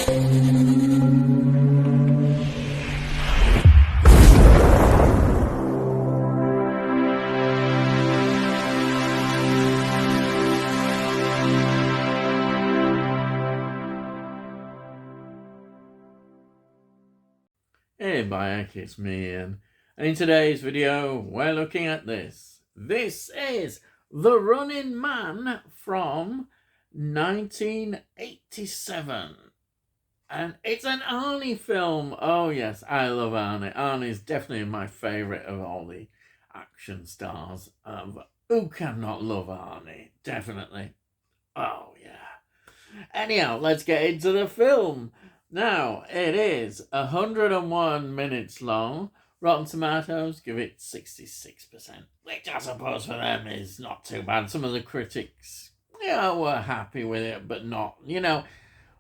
Hey Bayek, it's me Ian, and in today's video we're looking at this. This is The Running Man from 1987. And it's an Arnie film. Oh yes, I love Arnie. Arnie's definitely my favourite of all the action stars. Who cannot love Arnie? Definitely. Oh yeah. Anyhow, let's get into the film. Now, it is 101 minutes long. Rotten Tomatoes give it 66%, which I suppose for them is not too bad. Some of the critics, were happy with it, but not,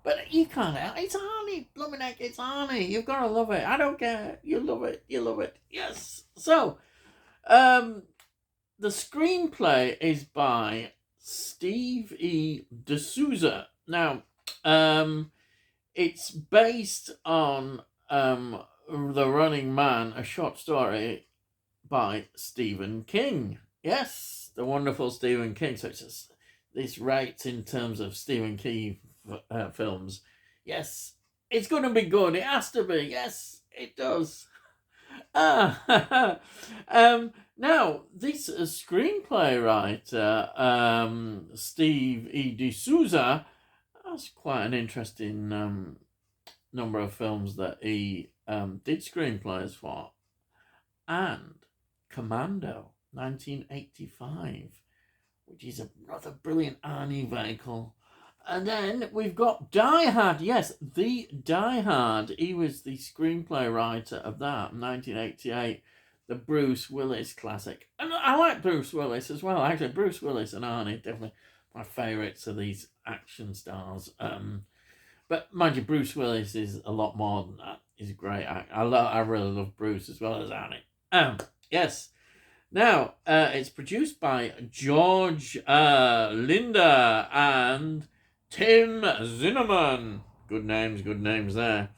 But you can't help. It's Arnie, blooming heck, it's Arnie. You've got to love it. I don't care. You love it. You love it. Yes. So, the screenplay is by Steve E. D'Souza. Now, it's based on The Running Man, a short story by Stephen King. Yes, the wonderful Stephen King. So it's just, this rates in terms of Stephen King films. Yes, it's going to be good. It has to be. Yes, it does. Now, this screenplay writer, Steve E. D'Souza, has quite an interesting number of films that he did screenplays for. And Commando, 1985, which is another brilliant Arnie vehicle. And then we've got Die Hard. Yes, the Die Hard. He was the screenplay writer of that, 1988, the Bruce Willis classic. And I like Bruce Willis as well. Actually, Bruce Willis and Arnie, definitely my favourites of these action stars. But mind you, Bruce Willis is a lot more than that. He's a great actor. I really love Bruce as well as Arnie. Yes. Now, it's produced by George Linda and Tim Zinnemann. Good names there.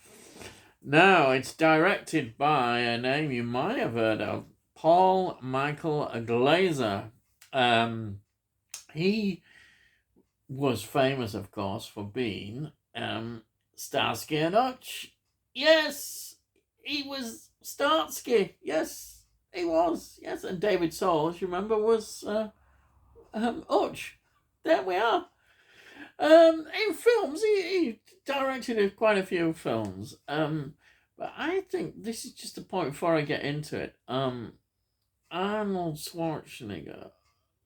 Now, it's directed by a name you might have heard of, Paul Michael Glaser. He was famous, of course, for being Starsky and Hutch. Yes, he was Starsky. Yes, he was. Yes, and David Soul, you remember, was Hutch. There we are. In films, he directed quite a few films. But I think this is just a point before I get into it. Arnold Schwarzenegger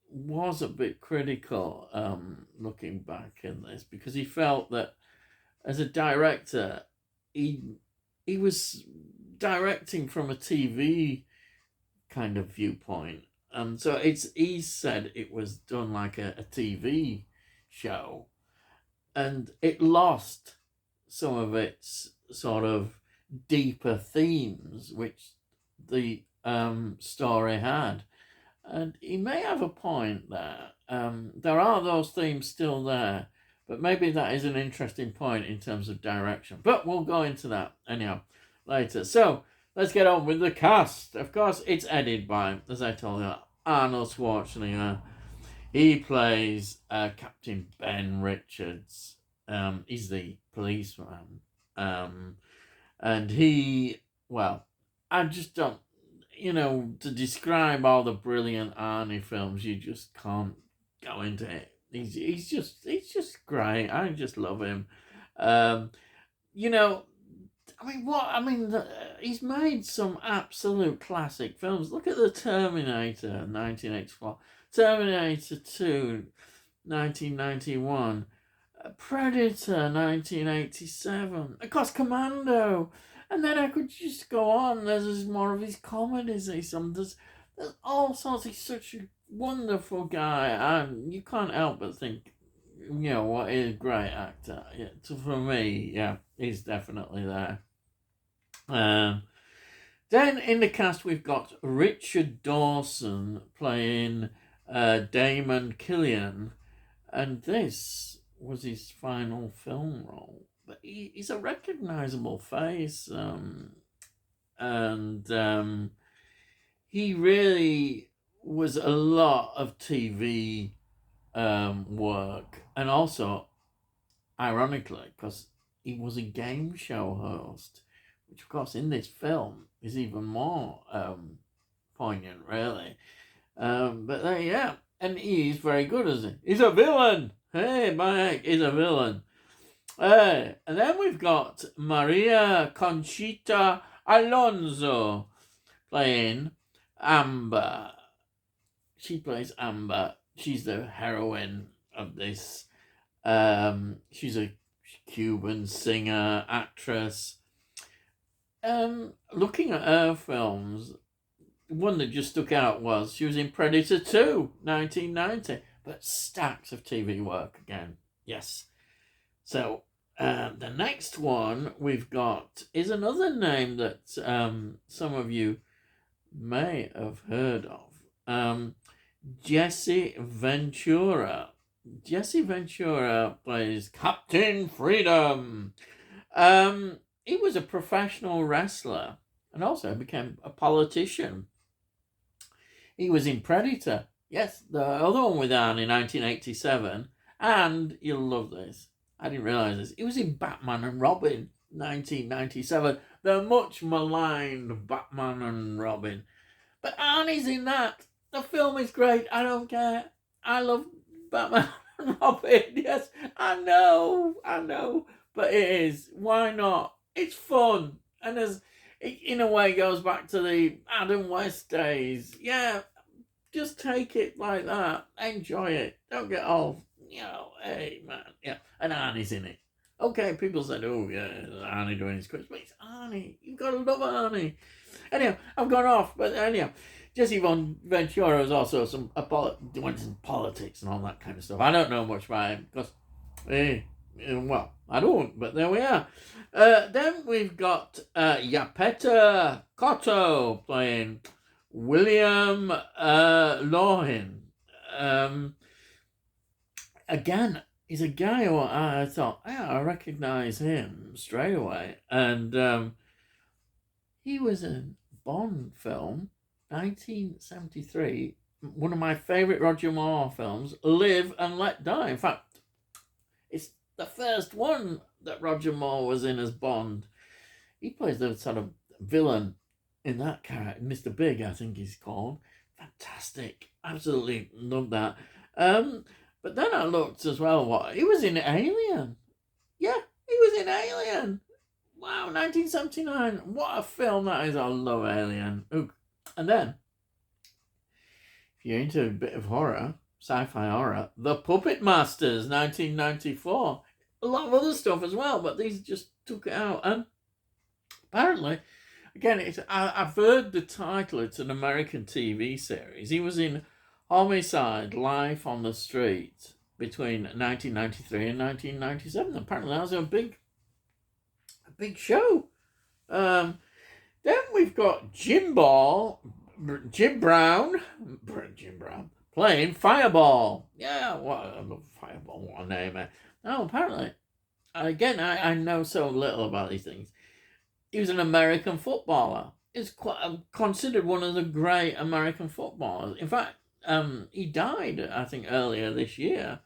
was a bit critical looking back in this, because he felt that as a director he was directing from a TV kind of viewpoint, and so he said it was done like a TV show, and it lost some of its sort of deeper themes which the story had. And he may have a point there. There are those themes still there, but maybe that is an interesting point in terms of direction. But we'll go into that anyhow later. So let's get on with the cast. Of course, it's edited by, as I told you, Arnold Schwarzenegger. He plays Captain Ben Richards. He's the policeman. And he, well, I just don't, to describe all the brilliant Arnie films, you just can't go into it. He's just great. I just love him. He's made some absolute classic films. Look at the Terminator, 1984, Terminator 2, 1991, Predator, 1987, of course, Commando. And then I could just go on. There's more of his comedies. There's all sorts. He's such a wonderful guy. And you can't help but think, what is a great actor. Yeah, so for me, yeah, he's definitely there. Then in the cast, we've got Richard Dawson playing Damon Killian. And this was his final film role. But he's a recognizable face, and he really was a lot of TV work, and also, ironically, because he was a game show host, which, of course, in this film is even more poignant, really. But yeah, and he's very good, isn't he? He's a villain. Hey, Mike, he's a villain. And then we've got Maria Conchita Alonso playing Amber. She plays Amber. She's the heroine of this. She's a Cuban singer, actress. Looking at her films, one that just stuck out was she was in Predator 2, 1990, but stacks of TV work again. Yes. So the next one we've got is another name that some of you may have heard of. Jesse Ventura. Jesse Ventura plays Captain Freedom. He was a professional wrestler and also became a politician. He was in Predator. Yes, the other one with Arnie in 1987. And you'll love this. I didn't realise this. He was in Batman and Robin, 1997. The much maligned Batman and Robin. But Arnie's in that. The film is great. I don't care. I love Batman and Robin. Yes, I know. But it is. Why not? It's fun. And it in a way goes back to the Adam West days. Yeah, just take it like that. Enjoy it. Don't get all, hey, man. Yeah, and Arnie's in it. Okay, people said, oh, yeah, Arnie doing his Christmas. But it's Arnie. You've got to love Arnie. Anyhow, I've gone off. But anyhow, Jesse Ventura is also went in politics and all that kind of stuff. I don't know much about him because, well, I don't, but there we are. Then we've got Yapeta Cotto playing William Lohin. Again, he's a guy who I thought, I recognise him straight away. And he was in Bond film, 1973, one of my favourite Roger Moore films, Live and Let Die. In fact, it's the first one that Roger Moore was in as Bond. He plays the sort of villain in that character, Mr. Big, I think he's called. Fantastic. Absolutely love that. But then I looked as well, he was in Alien. Yeah, he was in Alien. Wow, 1979. What a film that is. I love Alien. Ooh. And then, if you're into a bit of horror, sci-fi horror, The Puppet Masters, 1994. A lot of other stuff as well, but these just took it out. And apparently, again, I've heard the title. It's an American TV series. He was in Homicide: Life on the Street between 1993 and 1997. Apparently, that was a big show. Then we've got Jim Brown playing Fireball. Yeah, I love Fireball. What a name, eh? No, apparently, again, I know so little about these things. He was an American footballer. He's considered one of the great American footballers. In fact, he died, I think, earlier this year.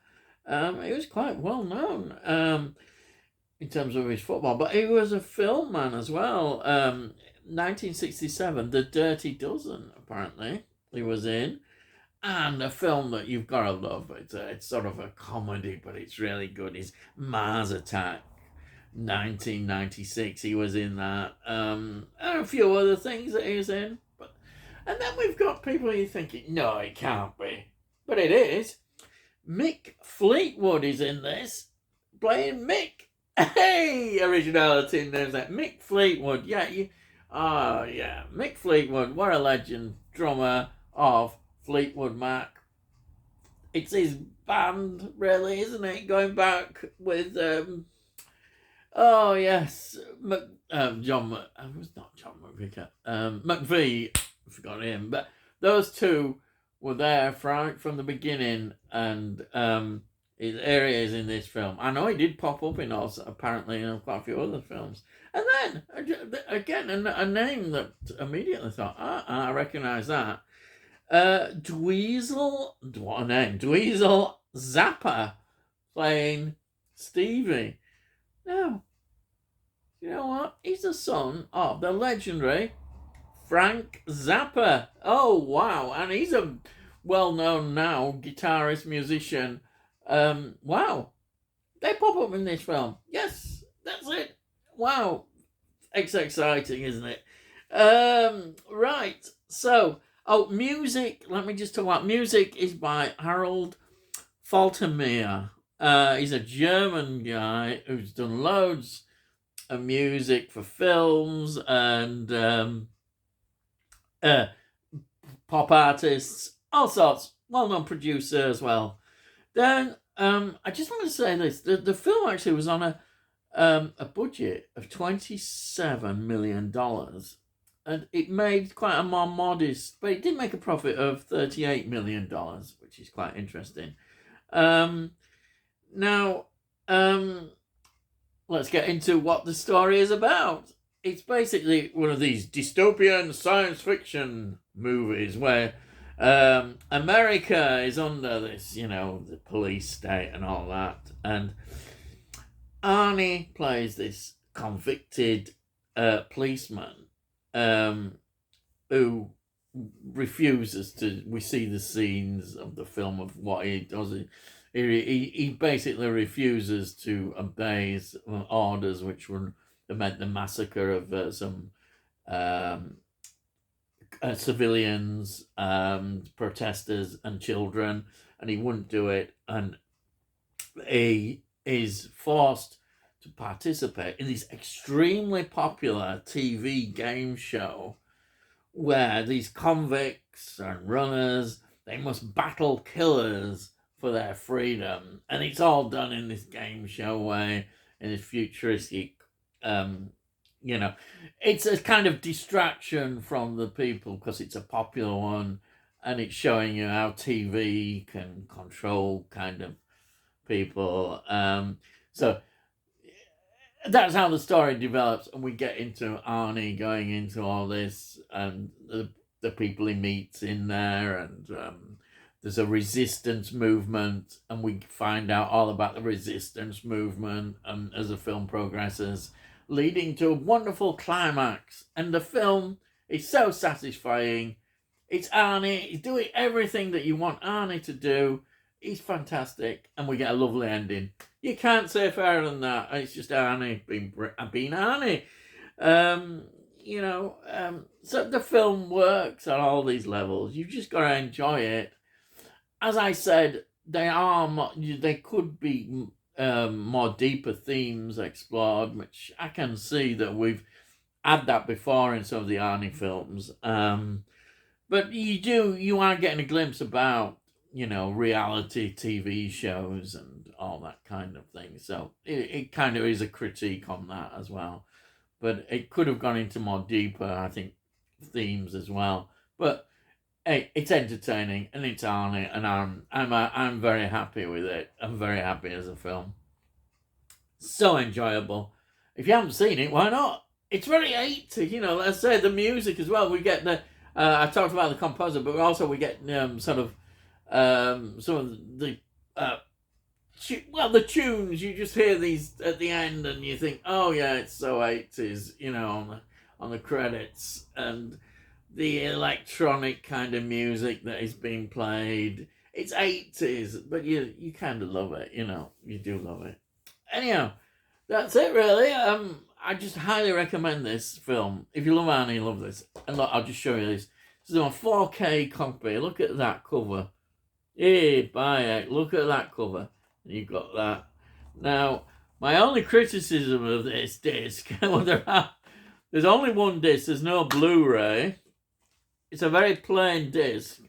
He was quite well known in terms of his football, but he was a film man as well. 1967, The Dirty Dozen, apparently, he was in. And a film that you've got to love. It's sort of a comedy, but it's really good. It's Mars Attack, 1996. He was in that. And a few other things that he was in. And then we've got people you're thinking, no, it can't be. But it is. Mick Fleetwood is in this, playing Mick. Hey, originality in there. Mick Fleetwood. Yeah, Mick Fleetwood. What a legend. Drummer of Fleetwood Mac. It's his band, really, isn't it? Going back with, McVie, I forgot him, but those two were there from the beginning, and Here he is in this film. I know he did pop up in also apparently in quite a few other films. And then again, a name that immediately thought, I recognise that. Dweezil, what a name! Dweezil Zappa playing Stevie. Now, you know what? He's the son of the legendary Frank Zappa. Oh wow! And he's a well-known now guitarist, musician. Wow, they pop up in this film. Yes, that's it. Wow, it's exciting, isn't it? Right. So, music. Let me just talk about music. Is by Harold Faltermeyer. He's a German guy who's done loads of music for films and pop artists, all sorts. Well-known producer as well. Then I just want to say this: the film actually was on a budget of $27 million, and it made quite a more modest, but it did make a profit of $38 million, which is quite interesting. Now, let's get into what the story is about. It's basically one of these dystopian science fiction movies where America is under this, the police state and all that. And Arnie plays this convicted policeman who refuses to. We see the scenes of the film of what he does. He basically refuses to obey his orders, which meant the massacre of some civilians, protesters, and children, and he wouldn't do it, and he is forced to participate in this extremely popular TV game show where these convicts and runners, they must battle killers for their freedom, and it's all done in this game show way, in this futuristic, it's a kind of distraction from the people because it's a popular one, and it's showing you how TV can control kind of people. So that's how the story develops, and we get into Arnie going into all this, and the people he meets in there, and there's a resistance movement, and we find out all about the resistance movement as the film progresses, leading to a wonderful climax. And the film is so satisfying. It's Arnie. He's doing everything that you want Arnie to do. He's fantastic, and we get a lovely ending. You can't say fairer than that. It's just Arnie being Arnie. So the film works on all these levels. You've just got to enjoy it. As I said, they could be more deeper themes explored, which I can see that we've had that before in some of the Arnie films. But you are getting a glimpse about, reality TV shows and all that kind of thing. So it kind of is a critique on that as well. But it could have gone into more deeper, I think, themes as well. But hey, it's entertaining and it's Arnie, and I'm very happy with it. I'm very happy as a film. So enjoyable. If you haven't seen it, why not? It's very 80s, let's say the music as well. We get I talked about the composer, but also we get some of the the tunes. You just hear these at the end and you think, oh yeah, it's so 80s, on the credits, and the electronic kind of music that is being played. It's 80s, but you kind of love it, you do love it. Anyhow, that's it really. I just highly recommend this film. If you love Arnie, you love this. And look, I'll just show you this. This is a 4K copy. Look at that cover. Hey, buy it. Look at that cover. You've got that. Now, my only criticism of this disc, there's only one disc. There's no Blu-ray. It's a very plain disc.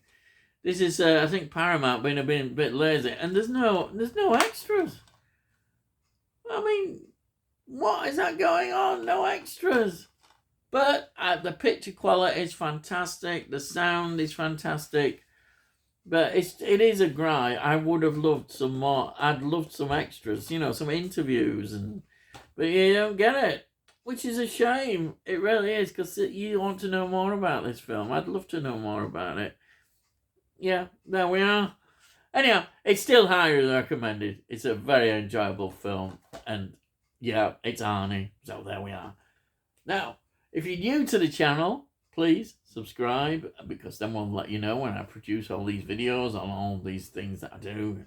This is, I think, Paramount being a bit lazy, and there's no extras. I mean, what is that going on? No extras. But the picture quality is fantastic. The sound is fantastic. But it is a grind. I would have loved some more. I'd loved some extras, some interviews, but you don't get it, which is a shame. It really is, because you want to know more about this film. I'd love to know more about it. Yeah, there we are. Anyhow, it's still highly recommended. It's a very enjoyable film, and yeah, it's Arnie. So there we are. Now, if you're new to the channel, please subscribe, because then we'll let you know when I produce all these videos on all these things that I do.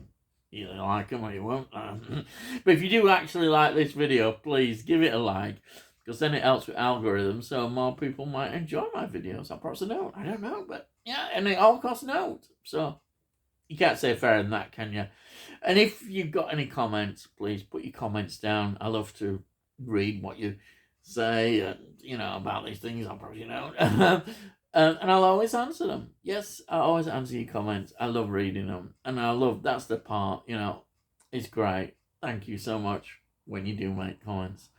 You either like them or you won't. But if you do actually like this video, please give it a like, because then it helps with algorithms, so more people might enjoy my videos. I perhaps don't. I don't know, but yeah, and it all costs notes. So you can't say fairer than that, can you? And if you've got any comments, please put your comments down. I love to read what you say, about these things. I probably don't. And I'll always answer them. Yes, I always answer your comments. I love reading them. And that's the part, it's great. Thank you so much when you do make comments.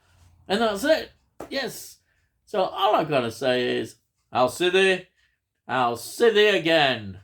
And that's it. Yes. So all I've got to say is, I'll see thee again.